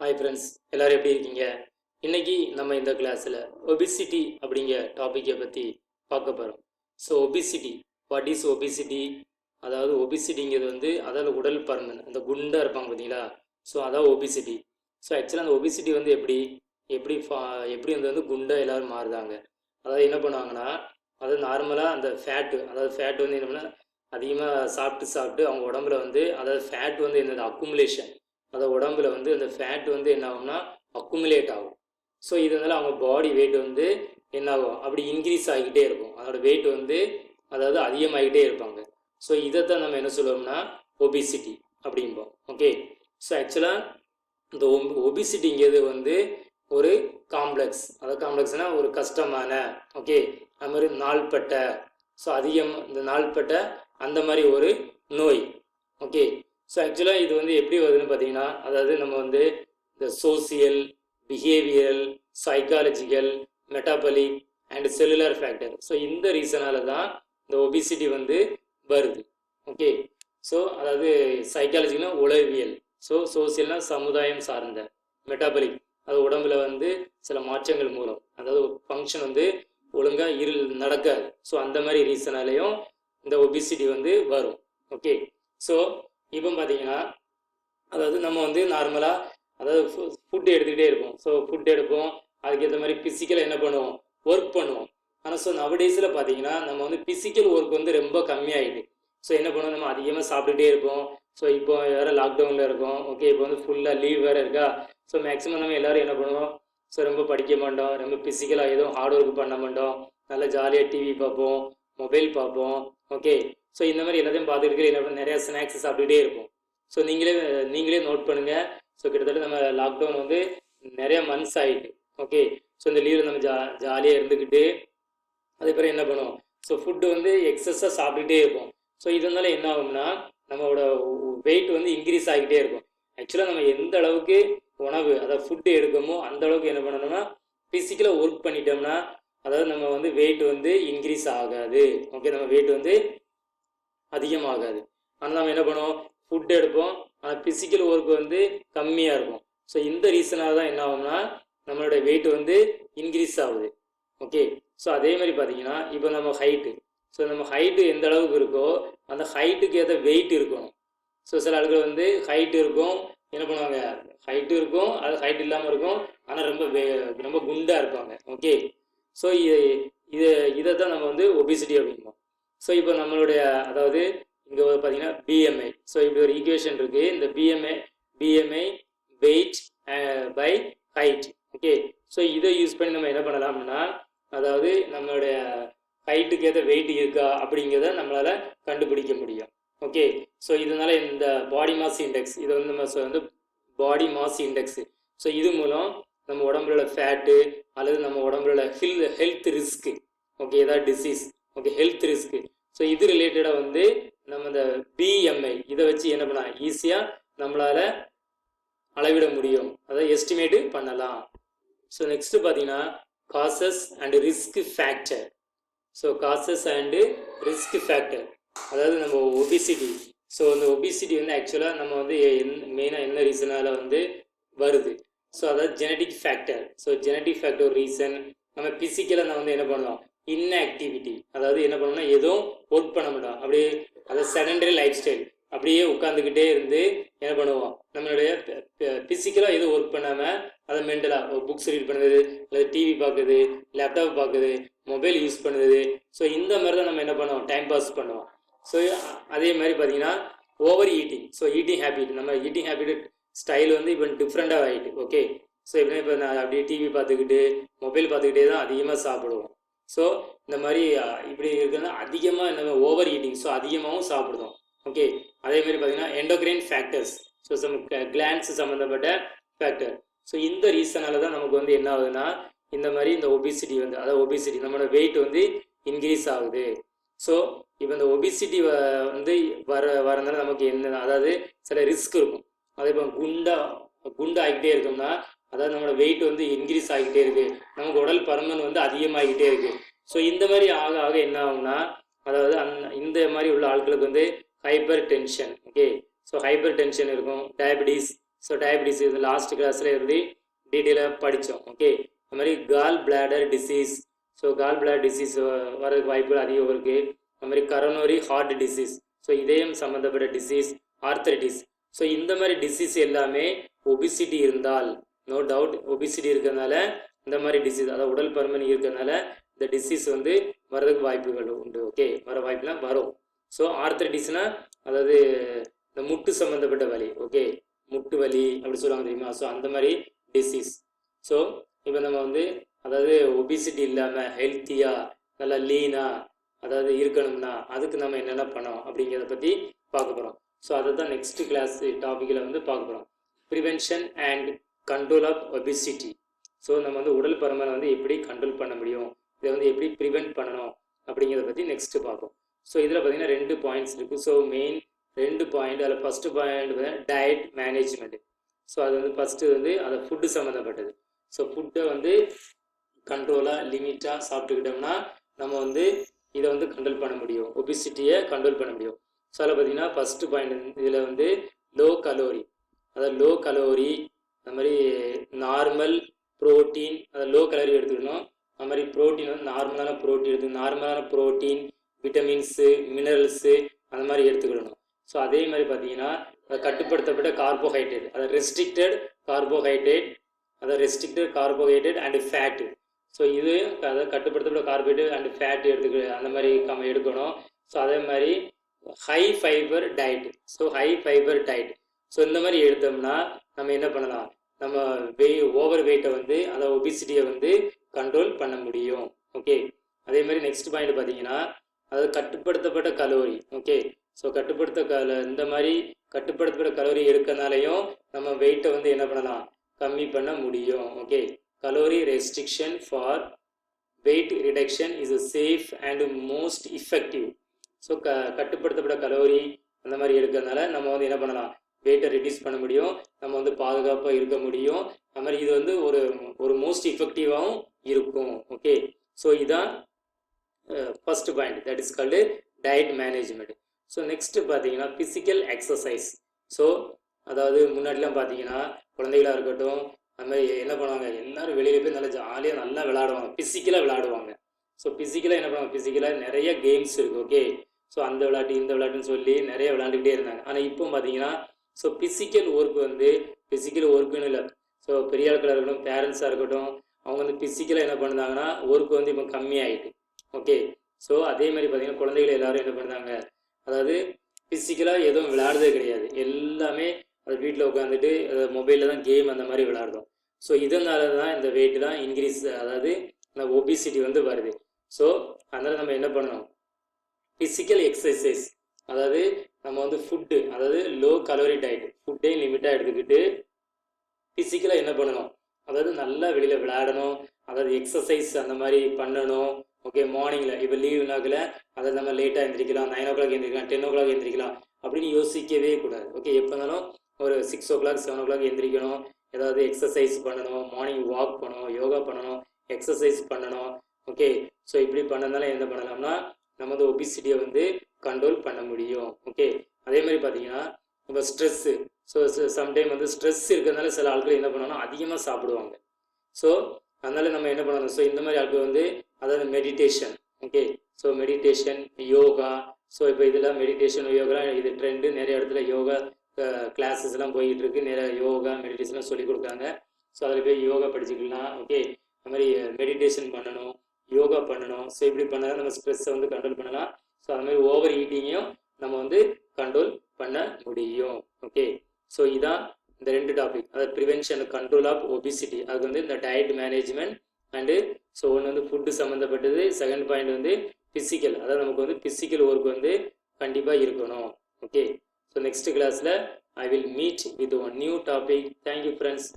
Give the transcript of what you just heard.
Hi friends, எல்லோரும் எப்படி இருக்கீங்க? இன்றைக்கி நம்ம இந்த கிளாஸில் ஒபிசிட்டி அப்படிங்கிற டாப்பிக்கை பற்றி பார்க்க போகிறோம். So obesity, what is obesity? அதாவது ஒபிசிட்டிங்கிறது அதாவது உடல் பருமன், அந்த குண்டாக இருப்பாங்க பார்த்தீங்களா? ஸோ அதான் ஒபிசிட்டி. ஸோ ஆக்சுவலாக அந்த ஒபிசிட்டி எப்படி எப்படி குண்டாக எல்லோரும் மாறுதாங்க. அதாவது என்ன பண்ணுவாங்கன்னா, அதாவது நார்மலாக அந்த ஃபேட்டு, அதாவது ஃபேட் என்ன பண்ணால் அதிகமாக சாப்பிட்டு அவங்க உடம்புல அதாவது ஃபேட் என்னது அக்குமுலேஷன், அந்த உடம்புல அந்த ஃபேட் என்ன ஆகும்னா அக்குமுலேட் ஆகும். ஸோ இதனால் அவங்க பாடி வெயிட் என்ன ஆகும், அப்படி இன்க்ரீஸ் ஆகிக்கிட்டே இருக்கும். அதோட வெயிட் அதாவது அதிகமாகிட்டே இருப்பாங்க. ஸோ இதைத்தான் நம்ம என்ன சொல்லுவோம்னா ஒபிசிட்டி அப்படிம்போம். ஓகே, ஸோ ஆக்சுவலாக இந்த ஒபிசிட்டிங்கிறது ஒரு காம்ப்ளெக்ஸ், அதாவது காம்ப்ளெக்ஸ்னால் ஒரு கஷ்டமான, ஓகே, அது மாதிரி நாள்பட்ட, ஸோ அதிகம் இந்த நாள்பட்ட அந்த மாதிரி ஒரு நோய். ஓகே, ஸோ ஆக்சுவலாக இது எப்படி வருதுன்னு பார்த்தீங்கன்னா, அதாவது நம்ம இந்த social, behavioural, psychological, metabolic and cellular factor, so இந்த ரீசனால தான் இந்த ஒபிசிட்டி வருது. ஓகே, ஸோ அதாவது சைக்காலஜினா உளவியல், ஸோ சோசியல்னா சமுதாயம் சார்ந்த, மெட்டாபாலிக் அது உடம்புல சில மாற்றங்கள் மூலம், அதாவது ஒரு ஃபங்க்ஷன் ஒழுங்காக நடக்காது. ஸோ அந்த மாதிரி ரீசனாலேயும் இந்த ஒபிசிட்டி வரும். ஓகே, ஸோ இப்போ பார்த்தீங்கன்னா, அதாவது நம்ம நார்மலாக அதாவது ஃபுட் எடுத்துக்கிட்டே இருப்போம். ஸோ ஃபுட் எடுப்போம், அதுக்கேற்ற மாதிரி ஃபிசிக்கலாக என்ன பண்ணுவோம், ஒர்க் பண்ணுவோம். ஆனால் ஸோ நவடேஸில் பார்த்தீங்கன்னா நம்ம ஃபிசிக்கல் ஒர்க் ரொம்ப கம்மியாகிடுது. ஸோ என்ன பண்ணுவோம், நம்ம அதிகமாக சாப்பிட்டுட்டே இருப்போம். ஸோ இப்போ வேறு லாக்டவுனில் இருக்கோம். ஓகே, இப்போ ஃபுல்லாக லீவ் வேறு இருக்கா. ஸோ மேக்ஸிமம் நம்ம எல்லோரும் என்ன பண்ணுவோம், ஸோ ரொம்ப படிக்க மாட்டோம், ரொம்ப ஃபிசிக்கலாக எதுவும் ஹார்ட் ஒர்க் பண்ண மாட்டோம், நல்லா ஜாலியாக டிவி பார்ப்போம், மொபைல் பார்ப்போம். ஓகே, ஸோ இந்த மாதிரி எல்லாத்தையும் பார்த்துட்டு என்ன நிறையா ஸ்நாக்ஸ் சாப்பிட்டுட்டே இருப்போம். ஸோ நீங்களே நோட் பண்ணுங்கள். ஸோ கிட்டத்தட்ட நம்ம லாக்டவுன் நிறையா மந்த்ஸ் ஆகிட்டு. ஓகே, ஸோ இந்த லீவில் நம்ம ஜாலியாக இருந்துக்கிட்டு அதுக்கப்புறம் என்ன பண்ணுவோம், ஸோ ஃபுட்டு எக்ஸஸாக சாப்பிட்டுட்டே இருப்போம். ஸோ இதனால என்ன ஆகும்னா நம்மளோட வெயிட் இன்க்ரீஸ் ஆகிக்கிட்டே இருக்கும். ஆக்சுவலாக நம்ம எந்த அளவுக்கு உணவு, அதாவது ஃபுட்டு எடுக்கமோ அந்த அளவுக்கு என்ன பண்ணணும்னா ஃபிசிக்கலாக ஒர்க் பண்ணிட்டோம்னா, அதாவது நம்ம வெயிட் இன்க்ரீஸ் ஆகாது. ஓகே, நம்ம வெயிட் அதிகமாகாது. ஆனால் நம்ம என்ன பண்ணுவோம், ஃபுட் எடுப்போம், ஆனால் ஃபிசிக்கல் ஒர்க் கம்மியாக இருக்கும். ஸோ இந்த ரீசனாக தான் என்ன ஆகும்னா நம்மளோட வெயிட் இன்க்ரீஸ் ஆகுது. ஓகே, ஸோ அதே மாதிரி பார்த்தீங்கன்னா இப்போ நம்ம ஹைட்டு, ஸோ நம்ம ஹைட்டு எந்த அளவுக்கு இருக்கோ அந்த ஹைட்டுக்கு ஏற்ற வெயிட் இருக்கணும். ஸோ சில ஆட்கள் ஹைட்டு இருக்கும், என்ன பண்ணுவாங்க, ஹைட்டு இருக்கும், அது ஹைட் இல்லாமல் இருக்கும், ஆனால் ரொம்ப குண்டாக இருப்பாங்க. ஓகே, ஸோ இதை தான் நம்ம ஒபிசிட்டி அப்படிம்போம். ஸோ இப்போ நம்மளுடைய அதாவது இங்கே பார்த்தீங்கன்னா பிஎம்ஐ, ஸோ இப்படி ஒரு ஈக்குவேஷன் இருக்குது. இந்த BMI weight by height. Okay, so இதை யூஸ் பண்ணி நம்ம என்ன பண்ணலாம் அப்படின்னா, அதாவது நம்மளுடைய ஹைட்டுக்கு ஏற்ற வெயிட் இருக்கா அப்படிங்கிறத நம்மளால் கண்டுபிடிக்க முடியும். ஓகே, ஸோ இதனால் இந்த பாடி மாஸ் இண்டெக்ஸ், இது நம்ம பாடி மாஸ் இண்டெக்ஸு, ஸோ இது மூலம் நம்ம உடம்புல ஃபேட்டு அல்லது நம்ம உடம்புல ஹெல்த் ரிஸ்க்கு, ஓகே, ஏதாவது disease, okay, health risk, so இது ரிலேட்டடாக நம்ம இந்த பிஎம்ஐ இதை வச்சு என்ன பண்ணலாம், ஈஸியாக நம்மளால் அளவிட முடியும், அதை எஸ்டிமேட்டு பண்ணலாம். ஸோ நெக்ஸ்ட்டு பார்த்தீங்கன்னா causes and risk factor. So causes and risk factor, அதாவது நம்ம ஒபிசிட்டி. ஸோ அந்த ஒபிசிட்டி ஆக்சுவலாக நம்ம மெயினாக என்ன ரீசனால் வருது, ஸோ அதாவது genetic factor. So genetic factor ஒரு ரீசன். நம்ம ஃபிசிக்கலாக நம்ம என்ன பண்ணுவோம், இன்ஆக்டிவிட்டி, அதாவது என்ன பண்ணோம்னா எதுவும் ஒர்க் பண்ண மாட்டோம், அப்படியே அதாவது செடன்டரி லைஃப் ஸ்டைல், அப்படியே உட்காந்துக்கிட்டே என்ன பண்ணுவோம், நம்மளுடைய ஃபிசிக்கலாக எதுவும் ஒர்க் பண்ணாமல் அதை மென்டலாக புக்ஸ் ரீட் பண்ணுறது, அல்லது டிவி பார்க்குறது, லேப்டாப் பார்க்குறது, மொபைல் யூஸ் பண்ணுறது. ஸோ இந்த மாதிரி தான் நம்ம என்ன பண்ணுவோம், டைம் பாஸ் பண்ணுவோம். ஸோ அதே மாதிரி பார்த்தீங்கன்னா over eating. So eating habit, நம்ம ஈட்டிங் ஹேபிட் ஸ்டைல் இப்போ டிஃப்ரெண்ட்டாக ஆகிட்டு. ஓகே, ஸோ எப்படின்னா இப்போ நான் அப்படியே டிவி பார்த்துக்கிட்டு மொபைல் பார்த்துக்கிட்டே தான் அதிகமாக சாப்பிடுவோம். ஸோ இந்த மாதிரி இப்படி இருக்கிறதுனா அதிகமாக என்ன ஓவர் ஈட்டிங், ஸோ அதிகமாகவும் சாப்பிடுவோம். ஓகே, அதே மாதிரி பார்த்தீங்கன்னா எண்டோக்ரைன் ஃபேக்டர்ஸ், ஸோ கிளான்ஸ் சம்மந்தப்பட்ட ஃபேக்டர். ஸோ இந்த ரீசனால தான் நமக்கு என்ன ஆகுதுன்னா இந்த மாதிரி இந்த ஒபிசிட்டி அதாவது ஒபிசிட்டி நம்மளோட வெயிட் இன்க்ரீஸ் ஆகுது. ஸோ இப்போ இந்த ஒபிசிட்டி வரனால நமக்கு என்ன, அதாவது சில ரிஸ்க் இருக்கும். அதே இப்போ குண்டாகிட்டே இருக்கோம்னா, அதாவது நம்மளோட வெயிட் இன்க்ரீஸ் ஆகிக்கிட்டே இருக்குது, நமக்கு உடல் பருமன் அதிகமாகிக்கிட்டே இருக்குது. ஸோ இந்த மாதிரி ஆக ஆக என்ன ஆகும்னா, அதாவது இந்த மாதிரி உள்ள ஆட்களுக்கு hyper tension. Okay, so hyper tension இருக்கும், டயபிட்டிஸ், ஸோ டயபிட்டிஸ் இது லாஸ்ட் கிளாஸில் இருந்து டீட்டெயிலாக படித்தோம். ஓகே, அது மாதிரி gall bladder disease. So gall bladder disease வரதுக்கு வாய்ப்புகள் அதிகம் இருக்குது. அது மாதிரி கரோனரி ஹார்ட் டிசீஸ், ஸோ இதயம் சம்மந்தப்பட்ட டிசீஸ், ஆர்த்தரைட்டிஸ். ஸோ இந்த மாதிரி டிசீஸ் எல்லாமே ஒபிசிட்டி இருந்தால், நோ டவுட் ஒபிசிட்டி இருக்கிறதுனால இந்த மாதிரி டிசீஸ், அதாவது உடல் பருமன் இருக்கிறதுனால இந்த டிசீஸ் வந்து வர்றதுக்கு வாய்ப்புகள் உண்டு. ஓகே, வர வாய்ப்புலாம் வரும். ஸோ ஆர்த்தரைட்டிஸ்னால் அதாவது இந்த முட்டு சம்மந்தப்பட்ட வலி. ஓகே, முட்டு வலி அப்படி சொல்லுவாங்க தெரியுமா? ஸோ அந்த மாதிரி டிசீஸ். ஸோ இப்போ நம்ம வந்து அதாவது ஒபிசிட்டி இல்லாமல் ஹெல்த்தியாக நல்லா லீனாக அதாவது இருக்கணும்னா அதுக்கு நம்ம என்னென்ன பண்ணோம் அப்படிங்கிறத பற்றி பார்க்க போகிறோம். ஸோ அதை தான் நெக்ஸ்ட் கிளாஸ் டாப்பிக்கில் வந்து பார்க்க போகிறோம். Prevention and control of obesity. So நம்ம வந்து உடல் பருமனை வந்து எப்படி கண்ட்ரோல் பண்ண முடியும், இதை வந்து எப்படி ப்ரிவென்ட் பண்ணணும் அப்படிங்கிறத பற்றி நெக்ஸ்ட்டு பார்ப்போம். ஸோ இதில் பார்த்தீங்கன்னா 2 பாயிண்ட்ஸ் இருக்குது. So main 2 point. அதில் ஃபஸ்ட்டு பாயிண்ட் பார்த்தீங்கன்னா டயட் மேனேஜ்மெண்ட். ஸோ அது வந்து ஃபஸ்ட்டு வந்து அதை ஃபுட்டு சம்மந்தப்பட்டது. ஸோ ஃபுட்டை வந்து கண்ட்ரோலாக லிமிட்டாக சாப்பிட்டுக்கிட்டோம்னா நம்ம வந்து இதை வந்து கண்ட்ரோல் பண்ண முடியும், ஒபிசிட்டியை கண்ட்ரோல் பண்ண முடியும். ஸோ அதில் பார்த்தீங்கன்னா ஃபஸ்ட்டு பாயிண்ட் இதில் வந்து லோ கலோரி, அதாவது லோ கலோரி, அது மாதிரி நார்மல் ப்ரோட்டீன், அதை லோ கலோரி எடுத்துக்கணும். அது மாதிரி ப்ரோட்டீன் வந்து நார்மலான ப்ரோட்டீன் எடுத்துக்கணும். நார்மலான ப்ரோட்டீன், விட்டமின்ஸு, மினரல்ஸு அந்த மாதிரி எடுத்துக்கிடணும். ஸோ அதே மாதிரி பார்த்தீங்கன்னா கட்டுப்படுத்தப்பட்ட கார்போஹைட்ரேட், அதை restricted carbohydrate and fat. So இது அதை கட்டுப்படுத்தப்பட்ட கார்போஹைட்ரேட் அண்ட் ஃபேட் அந்த மாதிரி எடுக்கணும். ஸோ அதே மாதிரி high fibre diet. So high fibre diet. So இந்த மாதிரி எடுத்தோம்னா நம்ம என்ன பண்ணலாம், நம்ம ஓவர் வெயிட்டை வந்து அந்த ஒபிசிட்டியை வந்து கண்ட்ரோல் பண்ண முடியும். ஓகே, அதே மாதிரி நெக்ஸ்ட் பாயிண்ட் பார்த்தீங்கன்னா அதாவது கட்டுப்படுத்தப்பட்ட கலோரி. ஓகே, ஸோ இந்த மாதிரி கட்டுப்படுத்தப்பட்ட கலோரி எடுக்கிறதுனாலையும் நம்ம வெயிட்டை வந்து என்ன பண்ணலாம், கம்மி பண்ண முடியும். Okay, calorie restriction for wait reduction is safe and most effective. So கட்டுப்படுத்தப்பட்ட கலோரி அந்த மாதிரி எடுக்கிறதுனால நம்ம வந்து என்ன பண்ணலாம், வெயிட்டை ரெடியூஸ் பண்ண முடியும், நம்ம வந்து பாதுகாப்பாக இருக்க முடியும். அது மாதிரி இது வந்து ஒரு மோஸ்ட் இஃபெக்டிவாகவும் இருக்கும். ஓகே, ஸோ இதுதான் first point, that is called diet management. So next பார்த்தீங்கன்னா ஃபிசிக்கல் எக்ஸசைஸ். ஸோ அதாவது முன்னாடிலாம் பார்த்தீங்கன்னா குழந்தைகளாக இருக்கட்டும் அது மாதிரி என்ன பண்ணுவாங்க, எல்லோரும் வெளியில் போய் நல்லா ஜாலியாக நல்லா விளையாடுவாங்க, ஃபிசிக்கலாக விளையாடுவாங்க. ஸோ ஃபிசிக்கலாக என்ன பண்ணுவாங்க, ஃபிசிக்கலாக நிறைய கேம்ஸ் இருக்குது. ஓகே, ஸோ அந்த விளையாட்டு இந்த விளையாட்டுன்னு சொல்லி நிறைய விளையாண்டுக்கிட்டே இருந்தாங்க. ஆனால் இப்போ பார்த்தீங்கன்னா ஸோ ஃபிசிக்கல் ஒர்க்குன்னு இல்லை, ஸோ பெரிய ஆட்களாக இருக்கட்டும், பேரண்ட்ஸாக இருக்கட்டும், அவங்க வந்து ஃபிசிக்கலாக என்ன பண்ணுறாங்கன்னா ஒர்க் வந்து இப்போ கம்மியாகிட்டு. ஓகே, ஸோ அதே மாதிரி பார்த்தீங்கன்னா குழந்தைகள் எல்லோரும் என்ன பண்ணுறாங்க, அதாவது ஃபிசிக்கலாக எதுவும் விளையாடுறதே கிடையாது, எல்லாமே அது வீட்டில் உட்காந்துட்டு மொபைலில் தான் கேம் அந்த மாதிரி விளையாடுறோம். ஸோ இதனால தான் இந்த வெயிட் தான் இன்க்ரீஸ், அதாவது இந்த ஒபிசிட்டி வந்து வருது. ஸோ அதனால் நம்ம என்ன பண்ணணும், ஃபிசிக்கல் எக்ஸசைஸ், அதாவது நம்ம வந்து ஃபுட்டு, அதாவது லோ கலோரி டயட், ஃபுட்டே லிமிட்டாக எடுத்துக்கிட்டு ஃபிசிக்கலாக என்ன பண்ணணும், அதாவது நல்லா வெளியில் விளையாடணும், அதாவது எக்ஸசைஸ் அந்த மாதிரி பண்ணணும். ஓகே, மார்னிங்கில் இப்போ லீவ் நாக்கில் அதை நம்ம லேட்டாக எழுந்திரிக்கலாம், 9 o'clock எழுந்திரிக்கலாம், 10 o'clock எழுந்திரிக்கலாம் அப்படின்னு யோசிக்கவே கூடாது. ஓகே, எப்போ இருந்தாலும் ஒரு 6 o'clock 7 o'clock எழுந்திரிக்கணும், ஏதாவது எக்ஸசைஸ் பண்ணணும், மார்னிங் வாக் பண்ணணும், யோகா பண்ணணும், எக்ஸசைஸ் பண்ணணும். ஓகே, ஸோ இப்படி பண்ணதுனால என்ன பண்ணலாம்னா நம்ம வந்து ஒபிசிட்டியை வந்து கண்ட்ரோல் பண்ண முடியும். ஓகே, அதே மாதிரி பார்த்தீங்கன்னா இப்போ ஸ்ட்ரெஸ்ஸு, ஸோ சம்டைம் வந்து ஸ்ட்ரெஸ் இருக்கிறதுனால சில ஆட்கள் என்ன பண்ணுவாங்கன்னா அதிகமாக சாப்பிடுவாங்க. ஸோ அதனால் நம்ம என்ன பண்ணணும், ஸோ இந்த மாதிரி ஆட்கள் வந்து அதாவது meditation. Okay, so meditation, yoga. So இப்போ இதெல்லாம் மெடிடேஷன் யோகாலாம் இது ட்ரெண்டு, நிறைய இடத்துல யோகா கிளாஸஸ்லாம் போய்கிட்டு இருக்குது, நிறைய யோகா மெடிடேஷன்லாம் சொல்லிக் கொடுக்காங்க. ஸோ அதில் போய் யோகா படிச்சுக்கலாம். ஓகே, அது மாதிரி மெடிடேஷன் பண்ணணும், யோகா பண்ணணும். ஸோ இப்படி பண்ணால் நம்ம ஸ்ட்ரெஸ்ஸை வந்து கண்ட்ரோல் பண்ணலாம். ஸோ அது மாதிரி ஓவர் ஈட்டிங்கையும் நம்ம வந்து கண்ட்ரோல் பண்ண முடியும். ஓகே, ஸோ இதான் இந்த 2 டாபிக், அதாவது ப்ரிவென்ஷன் கண்ட்ரோல் ஆஃப் ஒபிசிட்டி. அதுக்கு வந்து இந்த டயட் மேனேஜ்மெண்ட் அண்டு ஸோ ஒன்று வந்து ஃபுட்டு சம்மந்தப்பட்டது, செகண்ட் பாயிண்ட் வந்து ஃபிசிக்கல், அதாவது நமக்கு வந்து ஃபிசிக்கல் ஒர்க் வந்து கண்டிப்பாக இருக்கணும். ஓகே, ஸோ நெக்ஸ்ட் கிளாஸில் I will meet with one new topic. Thank you friends.